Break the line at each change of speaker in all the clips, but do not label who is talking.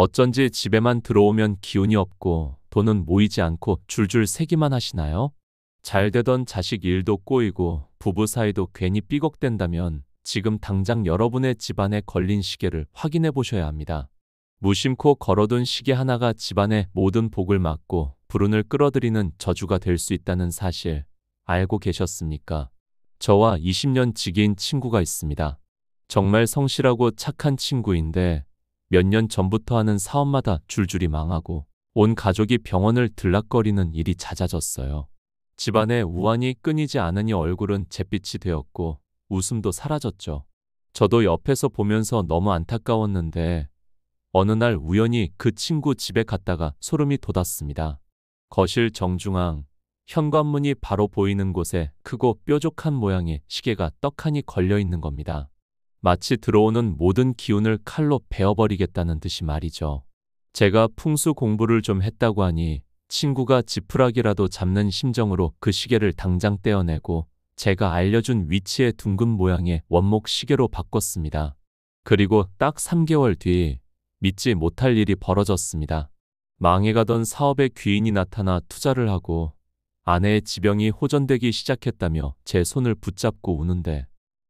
어쩐지 집에만 들어오면 기운이 없고 돈은 모이지 않고 줄줄 새기만 하시나요? 잘 되던 자식 일도 꼬이고 부부 사이도 괜히 삐걱댄다면 지금 당장 여러분의 집안에 걸린 시계를 확인해 보셔야 합니다. 무심코 걸어둔 시계 하나가 집안의 모든 복을 막고 불운을 끌어들이는 저주가 될 수 있다는 사실 알고 계셨습니까? 저와 20년 지기인 친구가 있습니다. 정말 성실하고 착한 친구인데 몇 년 전부터 하는 사업마다 줄줄이 망하고 온 가족이 병원을 들락거리는 일이 잦아졌어요. 집안에 우환이 끊이지 않으니 얼굴은 잿빛이 되었고 웃음도 사라졌죠. 저도 옆에서 보면서 너무 안타까웠는데 어느 날 우연히 그 친구 집에 갔다가 소름이 돋았습니다. 거실 정중앙 현관문이 바로 보이는 곳에 크고 뾰족한 모양의 시계가 떡하니 걸려 있는 겁니다. 마치 들어오는 모든 기운을 칼로 베어버리겠다는 듯이 말이죠. 제가 풍수 공부를 좀 했다고 하니 친구가 지푸라기라도 잡는 심정으로 그 시계를 당장 떼어내고 제가 알려준 위치의 둥근 모양의 원목 시계로 바꿨습니다. 그리고 딱 3개월 뒤 믿지 못할 일이 벌어졌습니다. 망해가던 사업에 귀인이 나타나 투자를 하고 아내의 지병이 호전되기 시작했다며 제 손을 붙잡고 우는데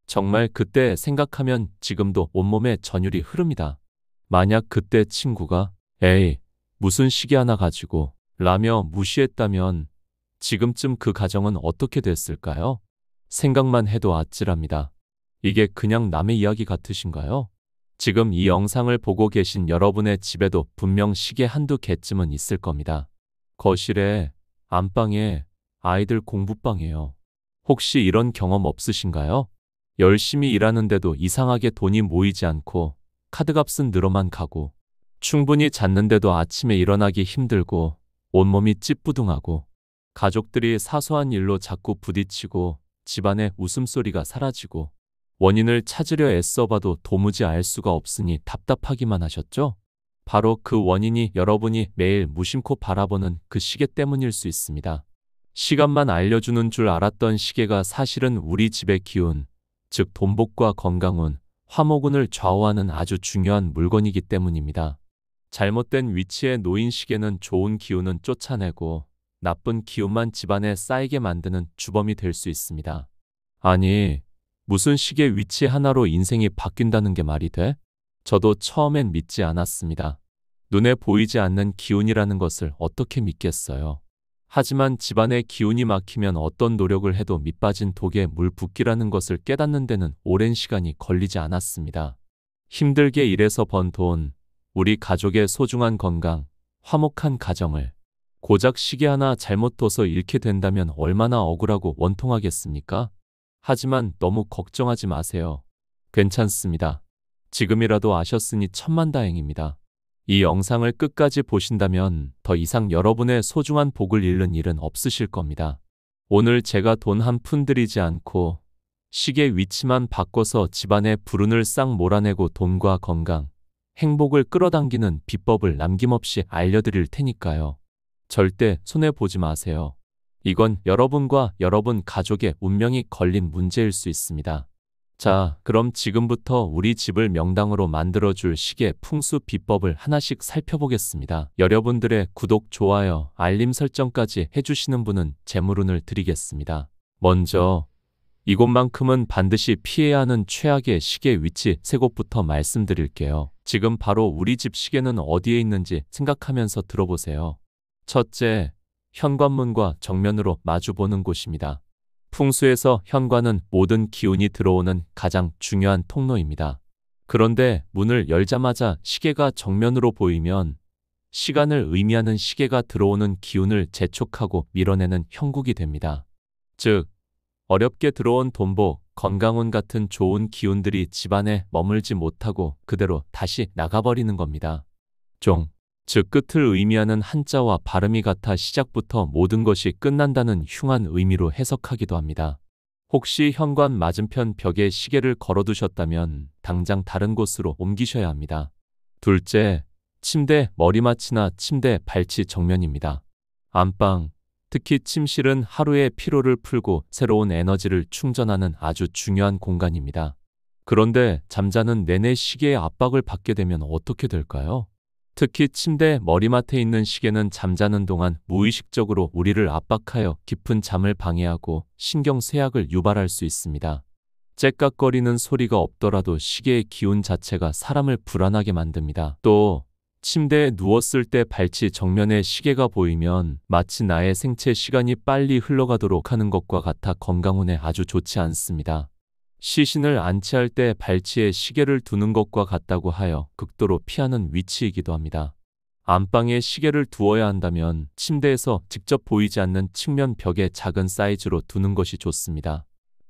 정말 그때 생각하면 지금도 온몸에 전율이 흐릅니다. 만약 그때 친구가 에이 무슨 시계 하나 가지고 라며 무시했다면 지금쯤 그 가정은 어떻게 됐을까요? 생각만 해도 아찔합니다. 이게 그냥 남의 이야기 같으신가요? 지금 이 영상을 보고 계신 여러분의 집에도 분명 시계 한두 개쯤은 있을 겁니다. 거실에, 안방에, 아이들 공부방에요. 혹시 이런 경험 없으신가요? 열심히 일하는데도 이상하게 돈이 모이지 않고 카드값은 늘어만 가고 충분히 잤는데도 아침에 일어나기 힘들고 온몸이 찌뿌둥하고 가족들이 사소한 일로 자꾸 부딪히고 집안의 웃음소리가 사라지고 원인을 찾으려 애써봐도 도무지 알 수가 없으니 답답하기만 하셨죠? 바로 그 원인이 여러분이 매일 무심코 바라보는 그 시계 때문일 수 있습니다. 시간만 알려주는 줄 알았던 시계가 사실은 우리 집의 기운, 즉 돈복과 건강운, 화목운을 좌우하는 아주 중요한 물건이기 때문입니다. 잘못된 위치에 놓인 시계는 좋은 기운은 쫓아내고 나쁜 기운만 집안에 쌓이게 만드는 주범이 될 수 있습니다. 아니, 무슨 시계 위치 하나로 인생이 바뀐다는 게 말이 돼? 저도 처음엔 믿지 않았습니다. 눈에 보이지 않는 기운이라는 것을 어떻게 믿겠어요? 하지만 집안의 기운이 막히면 어떤 노력을 해도 밑빠진 독에 물 붓기라는 것을 깨닫는 데는 오랜 시간이 걸리지 않았습니다. 힘들게 일해서 번 돈, 우리 가족의 소중한 건강, 화목한 가정을 고작 시계 하나 잘못 둬서 잃게 된다면 얼마나 억울하고 원통하겠습니까? 하지만 너무 걱정하지 마세요. 괜찮습니다. 지금이라도 아셨으니 천만다행입니다. 이 영상을 끝까지 보신다면 더 이상 여러분의 소중한 복을 잃는 일은 없으실 겁니다. 오늘 제가 돈 한 푼 들이지 않고 시계 위치만 바꿔서 집안의 불운을 싹 몰아내고 돈과 건강, 행복을 끌어당기는 비법을 남김없이 알려드릴 테니까요. 절대 손해보지 마세요. 이건 여러분과 여러분 가족의 운명이 걸린 문제일 수 있습니다. 자, 그럼 지금부터 우리 집을 명당으로 만들어줄 시계 풍수 비법을 하나씩 살펴보겠습니다. 여러분들의 구독, 좋아요, 알림 설정까지 해주시는 분은 재물운을 드리겠습니다. 먼저 이곳만큼은 반드시 피해야 하는 최악의 시계 위치 3곳부터 말씀드릴게요. 지금 바로 우리 집 시계는 어디에 있는지 생각하면서 들어보세요. 첫째, 현관문과 정면으로 마주보는 곳입니다. 풍수에서 현관은 모든 기운이 들어오는 가장 중요한 통로입니다. 그런데 문을 열자마자 시계가 정면으로 보이면 시간을 의미하는 시계가 들어오는 기운을 재촉하고 밀어내는 형국이 됩니다. 즉, 어렵게 들어온 돈복, 건강운 같은 좋은 기운들이 집안에 머물지 못하고 그대로 다시 나가버리는 겁니다. 즉 끝을 의미하는 한자와 발음이 같아 시작부터 모든 것이 끝난다는 흉한 의미로 해석하기도 합니다. 혹시 현관 맞은편 벽에 시계를 걸어두셨다면 당장 다른 곳으로 옮기셔야 합니다. 둘째, 침대 머리맡이나 침대 발치 정면입니다. 안방, 특히 침실은 하루의 피로를 풀고 새로운 에너지를 충전하는 아주 중요한 공간입니다. 그런데 잠자는 내내 시계의 압박을 받게 되면 어떻게 될까요? 특히 침대 머리맡에 있는 시계는 잠자는 동안 무의식적으로 우리를 압박하여 깊은 잠을 방해하고 신경쇠약을 유발할 수 있습니다. 째깍거리는 소리가 없더라도 시계의 기운 자체가 사람을 불안하게 만듭니다. 또 침대에 누웠을 때 발치 정면에 시계가 보이면 마치 나의 생체 시간이 빨리 흘러가도록 하는 것과 같아 건강운에 아주 좋지 않습니다. 시신을 안치할 때 발치에 시계를 두는 것과 같다고 하여 극도로 피하는 위치이기도 합니다. 안방에 시계를 두어야 한다면 침대에서 직접 보이지 않는 측면 벽에 작은 사이즈로 두는 것이 좋습니다.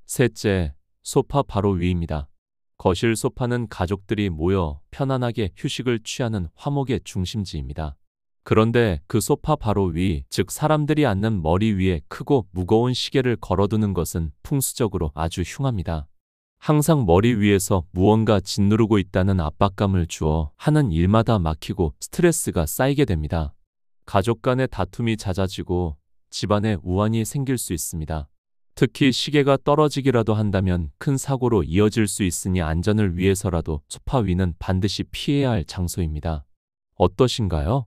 셋째, 소파 바로 위입니다. 거실 소파는 가족들이 모여 편안하게 휴식을 취하는 화목의 중심지입니다. 그런데 그 소파 바로 위, 즉 사람들이 앉는 머리 위에 크고 무거운 시계를 걸어두는 것은 풍수적으로 아주 흉합니다. 항상 머리 위에서 무언가 짓누르고 있다는 압박감을 주어 하는 일마다 막히고 스트레스가 쌓이게 됩니다. 가족 간의 다툼이 잦아지고 집안에 우환이 생길 수 있습니다. 특히 시계가 떨어지기라도 한다면 큰 사고로 이어질 수 있으니 안전을 위해서라도 소파 위는 반드시 피해야 할 장소입니다. 어떠신가요?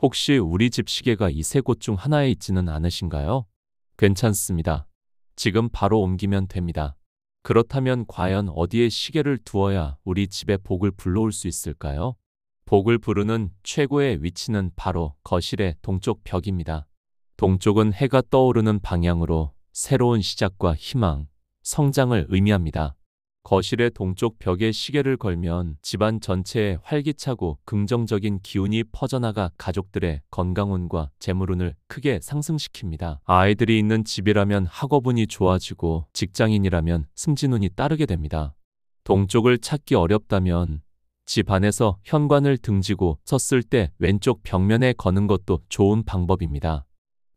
혹시 우리 집 시계가 이 세 곳 중 하나에 있지는 않으신가요? 괜찮습니다. 지금 바로 옮기면 됩니다. 그렇다면 과연 어디에 시계를 두어야 우리 집에 복을 불러올 수 있을까요? 복을 부르는 최고의 위치는 바로 거실의 동쪽 벽입니다. 동쪽은 해가 떠오르는 방향으로 새로운 시작과 희망, 성장을 의미합니다. 거실의 동쪽 벽에 시계를 걸면 집안 전체에 활기차고 긍정적인 기운이 퍼져나가 가족들의 건강운과 재물운을 크게 상승시킵니다. 아이들이 있는 집이라면 학업운이 좋아지고 직장인이라면 승진운이 따르게 됩니다. 동쪽을 찾기 어렵다면 집 안에서 현관을 등지고 섰을 때 왼쪽 벽면에 거는 것도 좋은 방법입니다.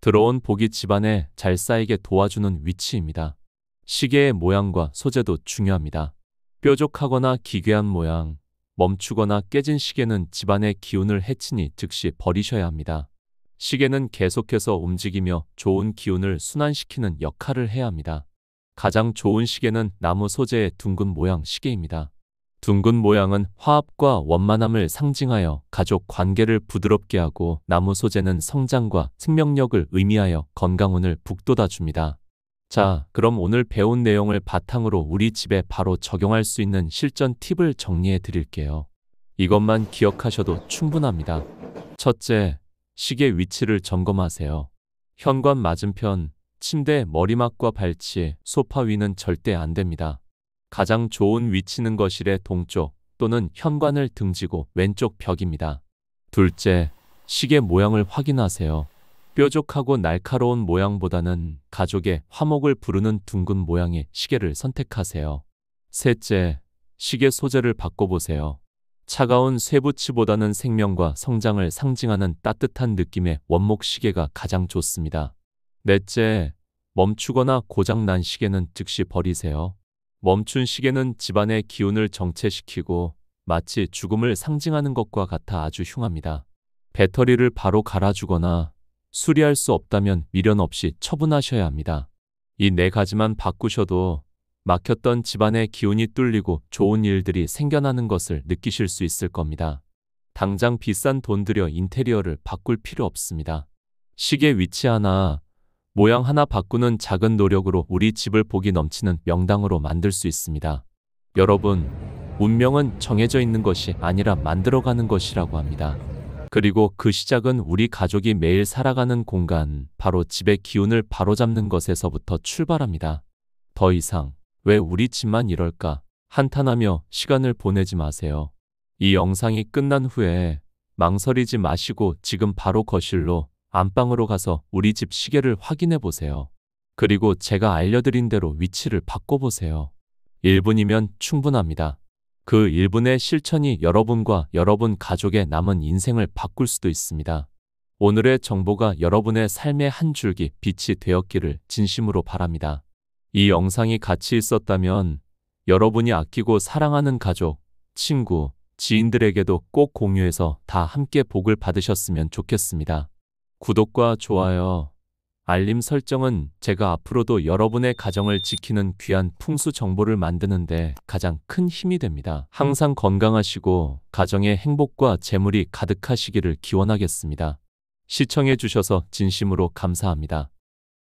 들어온 복이 집안에 잘 쌓이게 도와주는 위치입니다. 시계의 모양과 소재도 중요합니다. 뾰족하거나 기괴한 모양, 멈추거나 깨진 시계는 집안의 기운을 해치니 즉시 버리셔야 합니다. 시계는 계속해서 움직이며 좋은 기운을 순환시키는 역할을 해야 합니다. 가장 좋은 시계는 나무 소재의 둥근 모양 시계입니다. 둥근 모양은 화합과 원만함을 상징하여 가족 관계를 부드럽게 하고 나무 소재는 성장과 생명력을 의미하여 건강운을 북돋아줍니다. 자, 그럼 오늘 배운 내용을 바탕으로 우리 집에 바로 적용할 수 있는 실전 팁을 정리해 드릴게요. 이것만 기억하셔도 충분합니다. 첫째, 시계 위치를 점검하세요. 현관 맞은편, 침대 머리맡과 발치, 소파 위는 절대 안 됩니다. 가장 좋은 위치는 거실의 동쪽 또는 현관을 등지고 왼쪽 벽입니다. 둘째, 시계 모양을 확인하세요. 뾰족하고 날카로운 모양보다는 가족의 화목을 부르는 둥근 모양의 시계를 선택하세요. 셋째, 시계 소재를 바꿔보세요. 차가운 쇠붙이보다는 생명과 성장을 상징하는 따뜻한 느낌의 원목 시계가 가장 좋습니다. 넷째, 멈추거나 고장난 시계는 즉시 버리세요. 멈춘 시계는 집안의 기운을 정체시키고 마치 죽음을 상징하는 것과 같아 아주 흉합니다. 배터리를 바로 갈아주거나 수리할 수 없다면 미련 없이 처분하셔야 합니다. 이 네 가지만 바꾸셔도 막혔던 집안의 기운이 뚫리고 좋은 일들이 생겨나는 것을 느끼실 수 있을 겁니다. 당장 비싼 돈 들여 인테리어를 바꿀 필요 없습니다. 시계 위치 하나, 모양 하나 바꾸는 작은 노력으로 우리 집을 복이 넘치는 명당으로 만들 수 있습니다. 여러분, 운명은 정해져 있는 것이 아니라 만들어가는 것이라고 합니다. 그리고 그 시작은 우리 가족이 매일 살아가는 공간, 바로 집의 기운을 바로잡는 것에서부터 출발합니다. 더 이상 왜 우리 집만 이럴까 한탄하며 시간을 보내지 마세요. 이 영상이 끝난 후에 망설이지 마시고 지금 바로 거실로 안방으로 가서 우리 집 시계를 확인해 보세요. 그리고 제가 알려드린 대로 위치를 바꿔보세요. 1분이면 충분합니다. 그 1분의 실천이 여러분과 여러분 가족의 남은 인생을 바꿀 수도 있습니다. 오늘의 정보가 여러분의 삶의 한 줄기 빛이 되었기를 진심으로 바랍니다. 이 영상이 가치 있었다면 여러분이 아끼고 사랑하는 가족, 친구, 지인들에게도 꼭 공유해서 다 함께 복을 받으셨으면 좋겠습니다. 구독과 좋아요, 알림 설정은 제가 앞으로도 여러분의 가정을 지키는 귀한 풍수 정보를 만드는데 가장 큰 힘이 됩니다. 항상 건강하시고 가정의 행복과 재물이 가득하시기를 기원하겠습니다. 시청해 주셔서 진심으로 감사합니다.